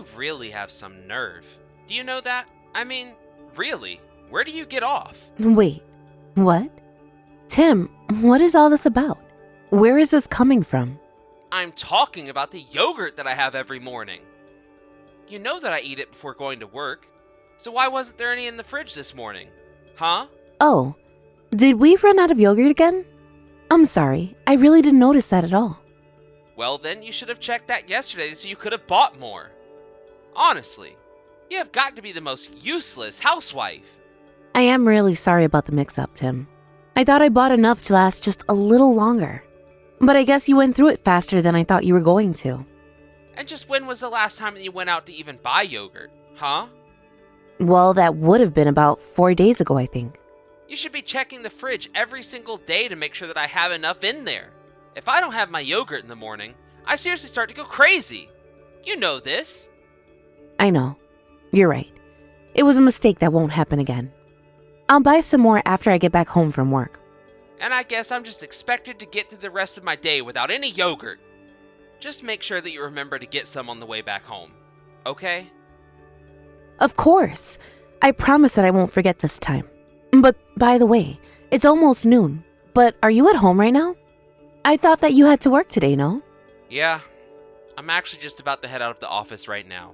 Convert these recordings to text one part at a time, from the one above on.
You really have some nerve. Do you know that? I mean, really, where do you get off? Wait, what? Tim, what is all this about? Where is this coming from? I'm talking about the yogurt that I have every morning. You know that I eat it before going to work, so why wasn't there any in the fridge this morning? Huh? Oh, did we run out of yogurt again? I'm sorry, I really didn't notice that at all. Well, then you should have checked that yesterday so you could have bought more. Honestly, you have got to be the most useless housewife. I am really sorry about the mix-up, Tim. I thought I bought enough to last just a little longer. But I guess you went through it faster than I thought you were going to. And just when was the last time that you went out to even buy yogurt, huh? Well, that would have been about 4 days ago, I think. You should be checking the fridge every single day to make sure that I have enough in there. If I don't have my yogurt in the morning, I seriously start to go crazy. You know this. I know. You're right. It was a mistake that won't happen again. I'll buy some more after I get back home from work. And I guess I'm just expected to get through the rest of my day without any yogurt. Just make sure that you remember to get some on the way back home. Okay? Of course. I promise that I won't forget this time. But by the way, it's almost noon. But are you at home right now? I thought that you had to work today, no? Yeah. I'm actually just about to head out of the office right now.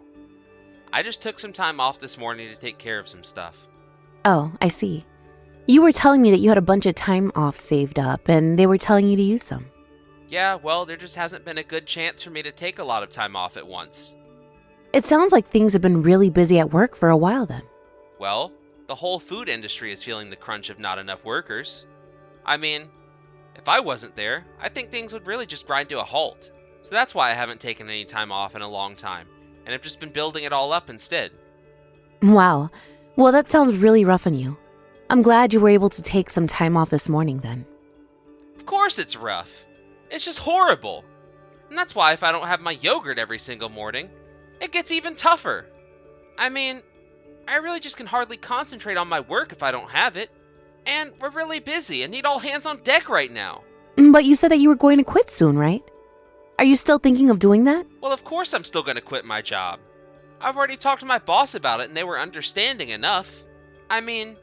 I just took some time off this morning to take care of some stuff. Oh, I see. You were telling me that you had a bunch of time off saved up and they were telling you to use some. Yeah, well, there just hasn't been a good chance for me to take a lot of time off at once. It sounds like things have been really busy at work for a while then. Well, the whole food industry is feeling the crunch of not enough workers. I mean, if I wasn't there, I think things would really just grind to a halt. So that's why I haven't taken any time off in a long time, and I've just been building it all up instead. Wow. Well, that sounds really rough on you. I'm glad you were able to take some time off this morning then. Of course it's rough. It's just horrible. And that's why if I don't have my yogurt every single morning, it gets even tougher. I mean, I really just can hardly concentrate on my work if I don't have it. And we're really busy and need all hands on deck right now. But you said that you were going to quit soon, right? Are you still thinking of doing that? Well, of course I'm still going to quit my job. I've already talked to my boss about it and they were understanding enough. I mean,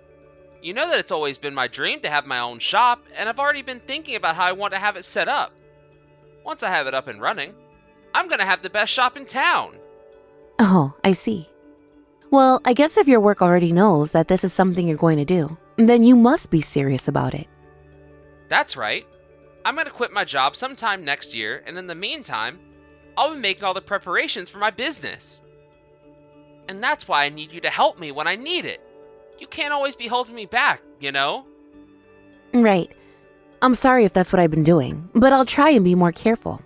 you know that it's always been my dream to have my own shop, and I've already been thinking about how I want to have it set up. Once I have it up and running, I'm going to have the best shop in town. Oh, I see. Well, I guess if your work already knows that this is something you're going to do, then you must be serious about it. That's right. I'm going to quit my job sometime next year, and in the meantime, I'll be making all the preparations for my business. And that's why I need you to help me when I need it. You can't always be holding me back, you know? Right. I'm sorry if that's what I've been doing, but I'll try and be more careful.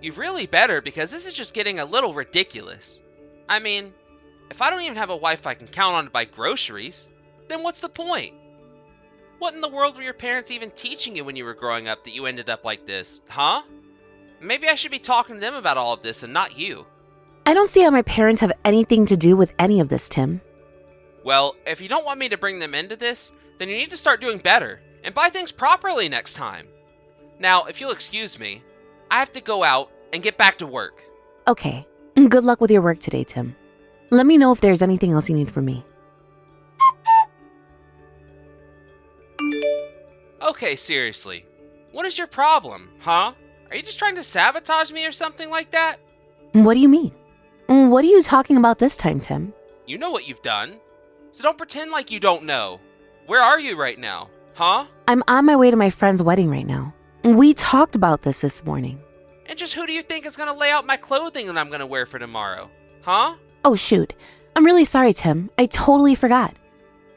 You really better, because this is just getting a little ridiculous. I mean, if I don't even have a wife I can count on to buy groceries, then what's the point? What in the world were your parents even teaching you when you were growing up that you ended up like this, huh? Maybe I should be talking to them about all of this and not you. I don't see how my parents have anything to do with any of this, Tim. Well, if you don't want me to bring them into this, then you need to start doing better and buy things properly next time. Now, if you'll excuse me, I have to go out and get back to work. Okay. Good luck with your work today, Tim. Let me know if there's anything else you need from me. Okay, seriously. What is your problem, huh? Are you just trying to sabotage me or something like that? What do you mean? What are you talking about this time, Tim? You know what you've done. So don't pretend like you don't know. Where are you right now, huh? I'm on my way to my friend's wedding right now. We talked about this morning. And just who do you think is going to lay out my clothing that I'm going to wear for tomorrow, huh? Oh, shoot. I'm really sorry, Tim. I totally forgot.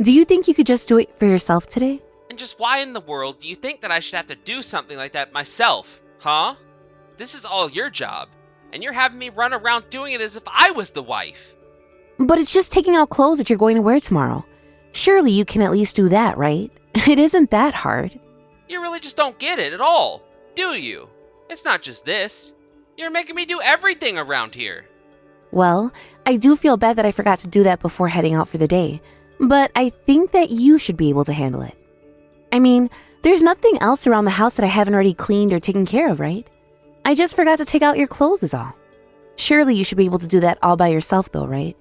Do you think you could just do it for yourself today? And just why in the world do you think that I should have to do something like that myself, huh? This is all your job, and you're having me run around doing it as if I was the wife. But it's just taking out clothes that you're going to wear tomorrow. Surely you can at least do that, right? It isn't that hard. You really just don't get it at all, do you? It's not just this. You're making me do everything around here. Well, I do feel bad that I forgot to do that before heading out for the day, but I think that you should be able to handle it. I mean, there's nothing else around the house that I haven't already cleaned or taken care of, right? I just forgot to take out your clothes is all. Surely you should be able to do that all by yourself though, right?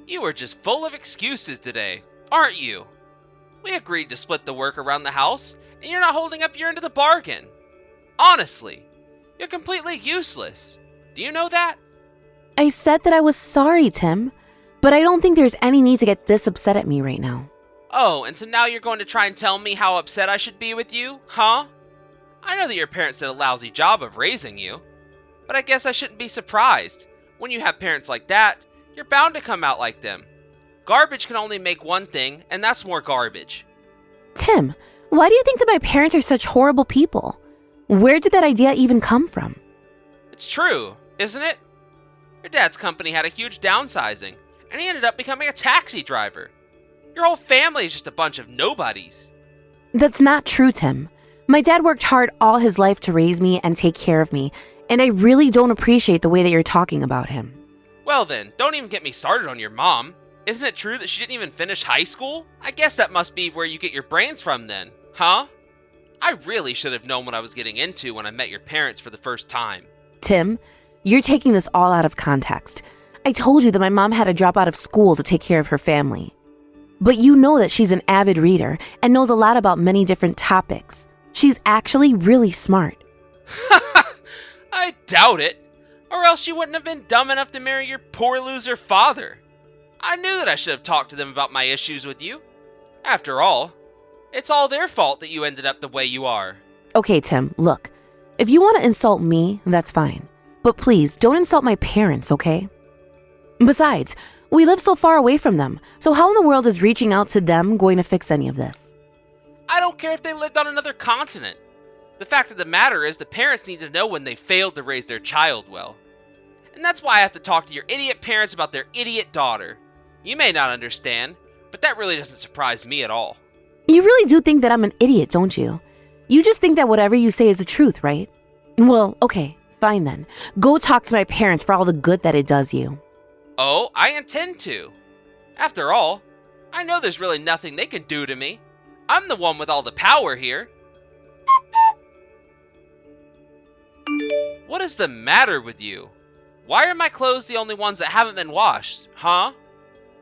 You are just full of excuses today, aren't you? We agreed to split the work around the house, and you're not holding up your end of the bargain. Honestly, you're completely useless. Do you know that? I said that I was sorry, Tim, but I don't think there's any need to get this upset at me right now. Oh, and so now you're going to try and tell me how upset I should be with you, huh? I know that your parents did a lousy job of raising you, but I guess I shouldn't be surprised. When you have parents like that, you're bound to come out like them. Garbage can only make one thing, and that's more garbage. Tim, why do you think that my parents are such horrible people? Where did that idea even come from? It's true, isn't it? Your dad's company had a huge downsizing, and he ended up becoming a taxi driver. Your whole family is just a bunch of nobodies. That's not true, Tim. My dad worked hard all his life to raise me and take care of me, and I really don't appreciate the way that you're talking about him. Well then, don't even get me started on your mom. Isn't it true that she didn't even finish high school? I guess that must be where you get your brains from then, huh? I really should have known what I was getting into when I met your parents for the first time. Tim, you're taking this all out of context. I told you that my mom had to drop out of school to take care of her family. But you know that she's an avid reader and knows a lot about many different topics. She's actually really smart. I doubt it. Or else you wouldn't have been dumb enough to marry your poor loser father. I knew that I should have talked to them about my issues with you. After all, it's all their fault that you ended up the way you are. Okay, Tim, look. If you want to insult me, that's fine. But please, don't insult my parents, okay? Besides, we live so far away from them, so how in the world is reaching out to them going to fix any of this? I don't care if they lived on another continent. The fact of the matter is the parents need to know when they failed to raise their child well. And that's why I have to talk to your idiot parents about their idiot daughter. You may not understand, but that really doesn't surprise me at all. You really do think that I'm an idiot, don't you? You just think that whatever you say is the truth, right? Well, okay, fine then. Go talk to my parents for all the good that it does you. Oh, I intend to. After all, I know there's really nothing they can do to me. I'm the one with all the power here. What is the matter with you? Why are my clothes the only ones that haven't been washed, huh?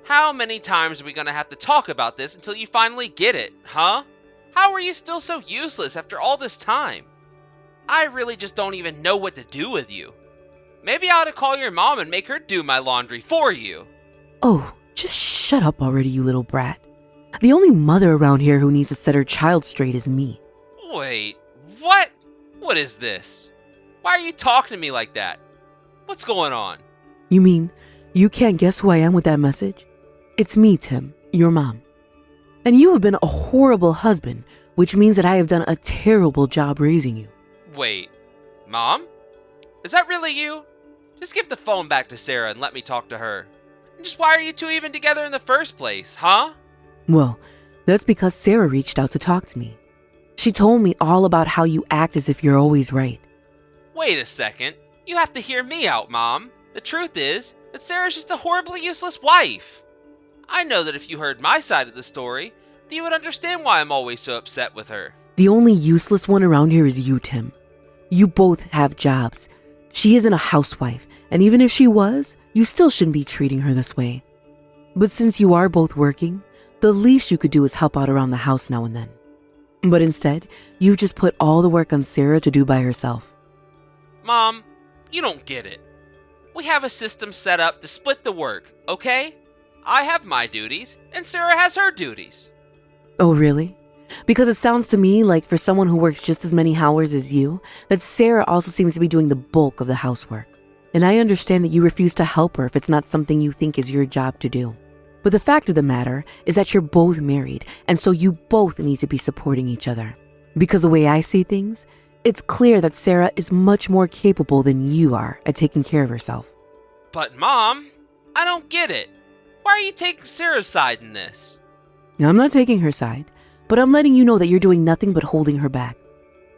How many times are we gonna have to talk about this until you finally get it, huh? How are you still so useless after all this time? I really just don't even know what to do with you. Maybe I ought to call your mom and make her do my laundry for you. Oh, just shut up already, you little brat. The only mother around here who needs to set her child straight is me. Wait, what? What is this? Why are you talking to me like that? What's going on? You mean you can't guess who I am with that message? It's me, Tim, your mom. And you have been a horrible husband, which means that I have done a terrible job raising you. Wait, Mom? Is that really you? Just give the phone back to Sarah and let me talk to her. And just why are you two even together in the first place, huh? Well, that's because Sarah reached out to talk to me. She told me all about how you act as if you're always right. Wait a second. You have to hear me out, Mom. The truth is that Sarah's just a horribly useless wife. I know that if you heard my side of the story, then you would understand why I'm always so upset with her. The only useless one around here is you, Tim. You both have jobs. She isn't a housewife, and even if she was, you still shouldn't be treating her this way. But since you are both working, the least you could do is help out around the house now and then. But instead, you've just put all the work on Sarah to do by herself. Mom, you don't get it. We have a system set up to split the work, okay? I have my duties, and Sarah has her duties. Oh, really? Because it sounds to me like for someone who works just as many hours as you, that Sarah also seems to be doing the bulk of the housework. And I understand that you refuse to help her if it's not something you think is your job to do. But the fact of the matter is that you're both married, and so you both need to be supporting each other. Because the way I see things, it's clear that Sarah is much more capable than you are at taking care of herself. But Mom, I don't get it. Why are you taking Sarah's side in this? Now, I'm not taking her side, but I'm letting you know that you're doing nothing but holding her back.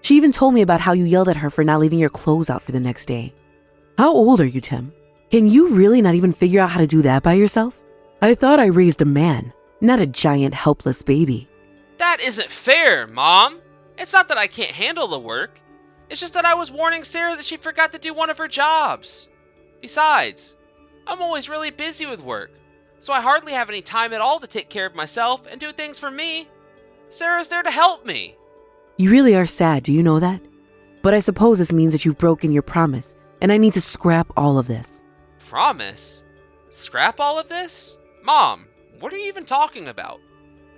She even told me about how you yelled at her for not leaving your clothes out for the next day. How old are you, Tim? Can you really not even figure out how to do that by yourself? I thought I raised a man, not a giant helpless baby. That isn't fair, Mom. It's not that I can't handle the work. It's just that I was warning Sarah that she forgot to do one of her jobs. Besides, I'm always really busy with work, so I hardly have any time at all to take care of myself and do things for me. Sarah's there to help me. You really are sad, do you know that? But I suppose this means that you've broken your promise, and I need to scrap all of this. Promise? Scrap all of this? Mom, what are you even talking about?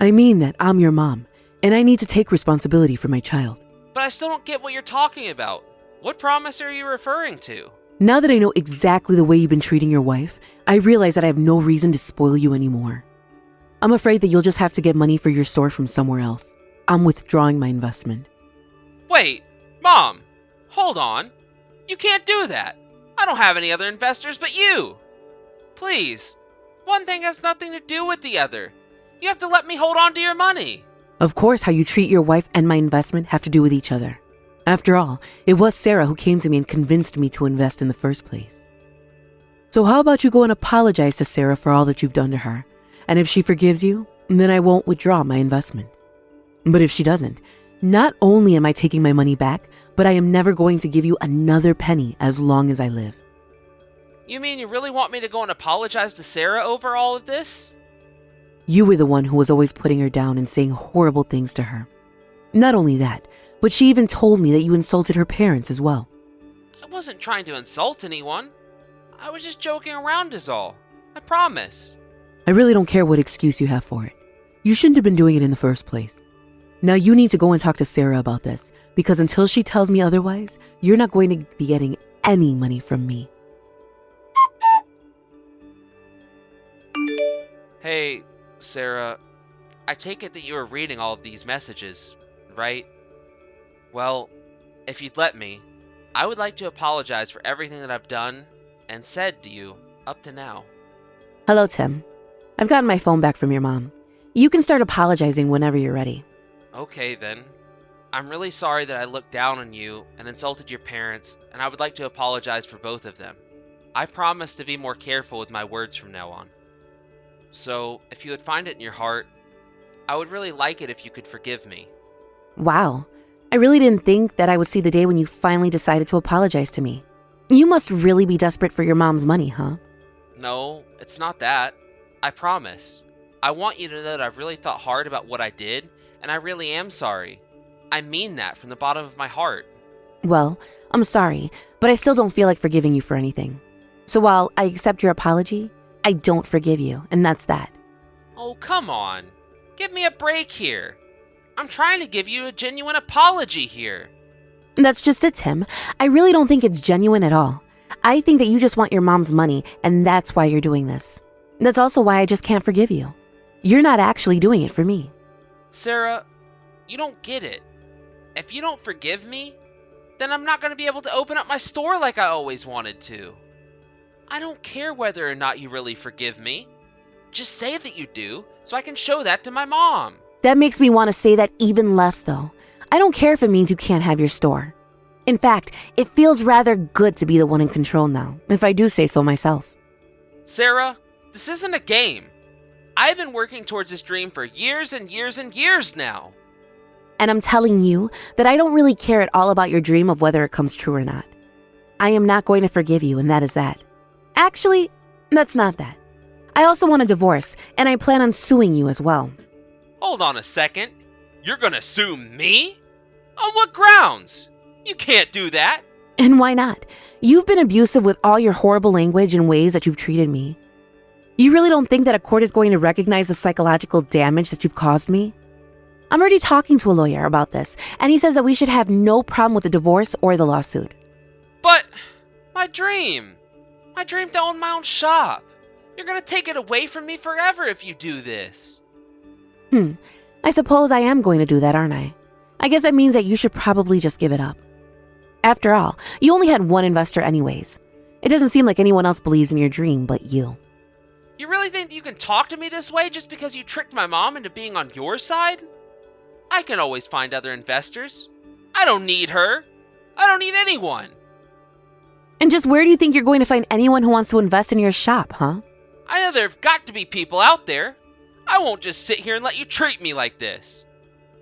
I mean that I'm your mom, and I need to take responsibility for my child. But I still don't get what you're talking about. What promise are you referring to? Now that I know exactly the way you've been treating your wife, I realize that I have no reason to spoil you anymore. I'm afraid that you'll just have to get money for your store from somewhere else. I'm withdrawing my investment. Wait, Mom, hold on. You can't do that. I don't have any other investors but you. Please, one thing has nothing to do with the other. You have to let me hold on to your money. Of course, how you treat your wife and my investment have to do with each other. After all, it was Sarah who came to me and convinced me to invest in the first place. So how about you go and apologize to Sarah for all that you've done to her? And if she forgives you, then I won't withdraw my investment. But if she doesn't, not only am I taking my money back, but I am never going to give you another penny as long as I live. You mean you really want me to go and apologize to Sarah over all of this? You were the one who was always putting her down and saying horrible things to her. Not only that, but she even told me that you insulted her parents as well. I wasn't trying to insult anyone. I was just joking around is all. I promise. I really don't care what excuse you have for it. You shouldn't have been doing it in the first place. Now you need to go and talk to Sarah about this, because until she tells me otherwise, you're not going to be getting any money from me. Hey, Sarah, I take it that you were reading all of these messages, right? Well, if you'd let me, I would like to apologize for everything that I've done and said to you up to now. Hello, Tim. I've gotten my phone back from your mom. You can start apologizing whenever you're ready. Okay, then. I'm really sorry that I looked down on you and insulted your parents, and I would like to apologize for both of them. I promise to be more careful with my words from now on. So, if you would find it in your heart, I would really like it if you could forgive me. Wow. I really didn't think that I would see the day when you finally decided to apologize to me. You must really be desperate for your mom's money, huh? No, it's not that. I promise. I want you to know that I've really thought hard about what I did, and I really am sorry. I mean that from the bottom of my heart. Well, I'm sorry, but I still don't feel like forgiving you for anything. So while I accept your apology, I don't forgive you, and that's that. Oh, come on. Give me a break here. I'm trying to give you a genuine apology here. That's just it, Tim. I really don't think it's genuine at all. I think that you just want your mom's money, and that's why you're doing this. That's also why I just can't forgive you. You're not actually doing it for me. Sarah, you don't get it. If you don't forgive me, then I'm not going to be able to open up my store like I always wanted to. I don't care whether or not you really forgive me. Just say that you do, so I can show that to my mom. That makes me want to say that even less, though. I don't care if it means you can't have your store. In fact, it feels rather good to be the one in control now, if I do say so myself. Sarah, this isn't a game. I've been working towards this dream for years and years and years now. And I'm telling you that I don't really care at all about your dream of whether it comes true or not. I am not going to forgive you, and that is that. Actually, that's not that. I also want a divorce, and I plan on suing you as well. Hold on a second. You're gonna sue me? On what grounds? You can't do that. And why not? You've been abusive with all your horrible language and ways that you've treated me. You really don't think that a court is going to recognize the psychological damage that you've caused me? I'm already talking to a lawyer about this, and he says that we should have no problem with the divorce or the lawsuit. But my dream to own my own shop. You're gonna take it away from me forever if you do this. I suppose I am going to do that, aren't I? I guess that means that you should probably just give it up. After all, you only had one investor anyways. It doesn't seem like anyone else believes in your dream but you. You really think that you can talk to me this way just because you tricked my mom into being on your side? I can always find other investors. I don't need her. I don't need anyone. And just where do you think you're going to find anyone who wants to invest in your shop, huh? I know there have got to be people out there. I won't just sit here and let you treat me like this.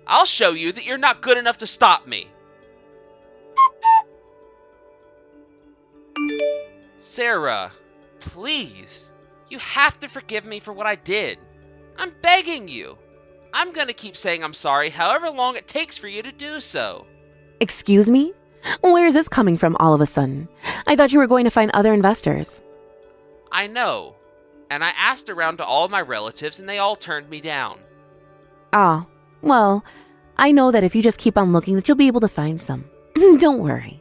I'll show you that you're not good enough to stop me. Sarah, please. You have to forgive me for what I did. I'm begging you. I'm gonna keep saying I'm sorry however long it takes for you to do so. Excuse me? Where is this coming from all of a sudden? I thought you were going to find other investors. I know. And I asked around to all of my relatives and they all turned me down. Ah, well, I know that if you just keep on looking that you'll be able to find some. Don't worry.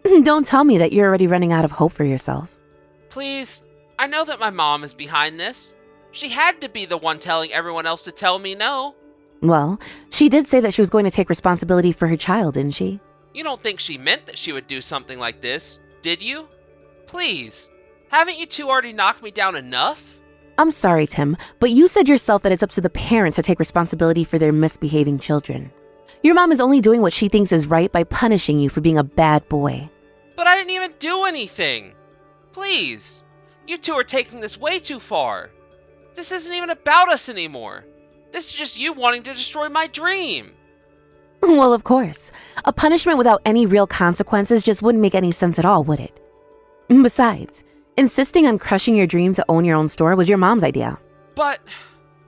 Don't tell me that you're already running out of hope for yourself. Please, I know that my mom is behind this. She had to be the one telling everyone else to tell me no. Well, she did say that she was going to take responsibility for her child, didn't she? You don't think she meant that she would do something like this, did you? Please, haven't you two already knocked me down enough? I'm sorry, Tim, but you said yourself that it's up to the parents to take responsibility for their misbehaving children. Your mom is only doing what she thinks is right by punishing you for being a bad boy. But I didn't even do anything. Please, you two are taking this way too far. This isn't even about us anymore. This is just you wanting to destroy my dream. Well, of course. A punishment without any real consequences just wouldn't make any sense at all, would it? Besides, insisting on crushing your dream to own your own store was your mom's idea. But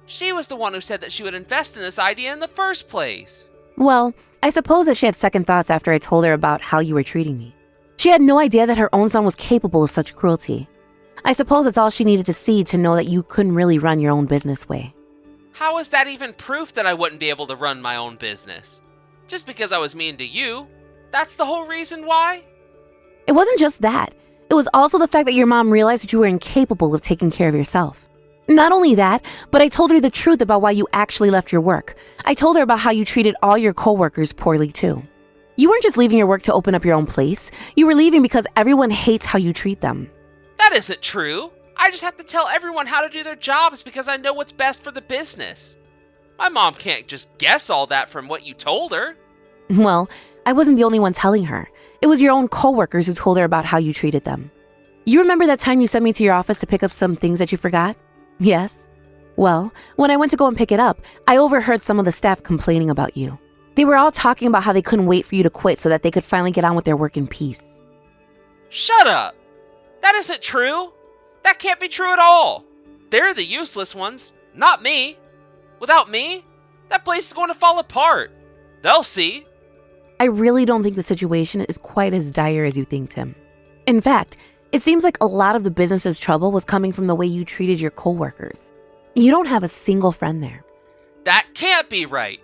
she was the one who said that she would invest in this idea in the first place. Well, I suppose that she had second thoughts after I told her about how you were treating me. She had no idea that her own son was capable of such cruelty. I suppose that's all she needed to see to know that you couldn't really run your own business way. How is that even proof that I wouldn't be able to run my own business? Just because I was mean to you, that's the whole reason why? It wasn't just that. It was also the fact that your mom realized that you were incapable of taking care of yourself. Not only that, but I told her the truth about why you actually left your work. I told her about how you treated all your coworkers poorly too. You weren't just leaving your work to open up your own place. You were leaving because everyone hates how you treat them. That isn't true. I just have to tell everyone how to do their jobs because I know what's best for the business. My mom can't just guess all that from what you told her. Well, I wasn't the only one telling her. It was your own coworkers who told her about how you treated them. You remember that time you sent me to your office to pick up some things that you forgot? Yes. Well, when I went to go and pick it up, I overheard some of the staff complaining about you. They were all talking about how they couldn't wait for you to quit so that they could finally get on with their work in peace. Shut up! That isn't true! That can't be true at all! They're the useless ones, not me. Without me, that place is going to fall apart. They'll see. I really don't think the situation is quite as dire as you think, Tim. In fact, it seems like a lot of the business's trouble was coming from the way you treated your coworkers. You don't have a single friend there. That can't be right.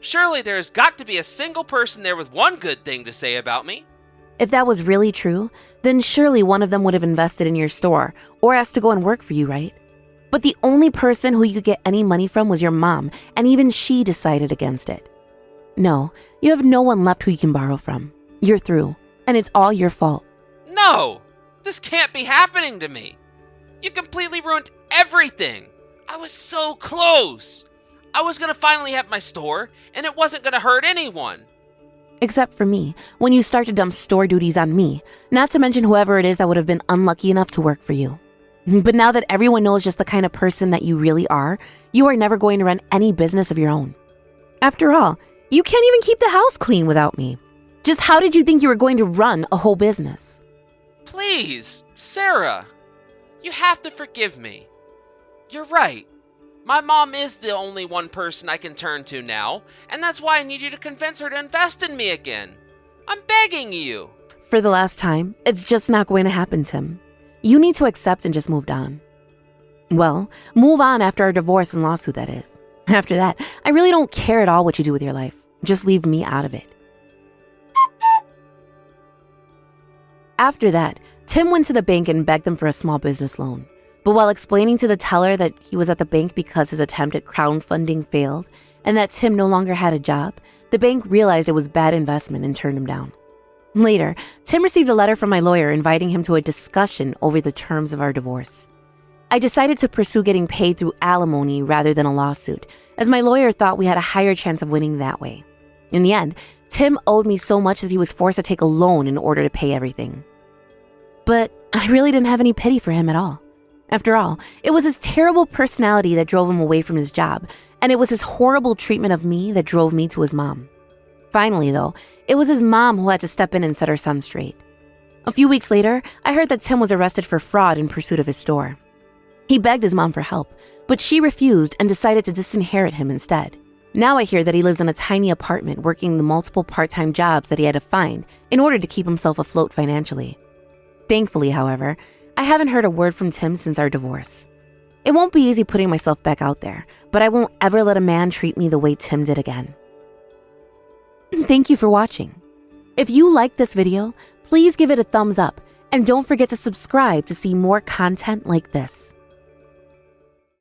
Surely there's got to be a single person there with one good thing to say about me. If that was really true, then surely one of them would have invested in your store or asked to go and work for you, right? But the only person who you could get any money from was your mom, and even she decided against it. No, you have no one left who you can borrow from. You're through, and it's all your fault. No! This can't be happening to me. You completely ruined everything. I was so close. I was going to finally have my store, and it wasn't going to hurt anyone. Except for me, when you start to dump store duties on me, not to mention whoever it is that would have been unlucky enough to work for you. But now that everyone knows just the kind of person that you really are, you are never going to run any business of your own. After all, you can't even keep the house clean without me. Just how did you think you were going to run a whole business? Please, Sarah, you have to forgive me. You're right. My mom is the only one person I can turn to now, and that's why I need you to convince her to invest in me again. I'm begging you. For the last time, it's just not going to happen, Tim. You need to accept and just move on. Well, move on after our divorce and lawsuit, that is. After that, I really don't care at all what you do with your life. Just leave me out of it. After that, Tim went to the bank and begged them for a small business loan. But while explaining to the teller that he was at the bank because his attempt at crowdfunding failed and that Tim no longer had a job, the bank realized it was bad investment and turned him down. Later, Tim received a letter from my lawyer inviting him to a discussion over the terms of our divorce. I decided to pursue getting paid through alimony rather than a lawsuit, as my lawyer thought we had a higher chance of winning that way. In the end, Tim owed me so much that he was forced to take a loan in order to pay everything. But I really didn't have any pity for him at all. After all, it was his terrible personality that drove him away from his job, and it was his horrible treatment of me that drove me to his mom. Finally, though, it was his mom who had to step in and set her son straight. A few weeks later, I heard that Tim was arrested for fraud in pursuit of his store. He begged his mom for help, but she refused and decided to disinherit him instead. Now I hear that he lives in a tiny apartment working the multiple part-time jobs that he had to find in order to keep himself afloat financially. Thankfully, however, I haven't heard a word from Tim since our divorce. It won't be easy putting myself back out there, but I won't ever let a man treat me the way Tim did again. Thank you for watching. If you liked this video, please give it a thumbs up and don't forget to subscribe to see more content like this.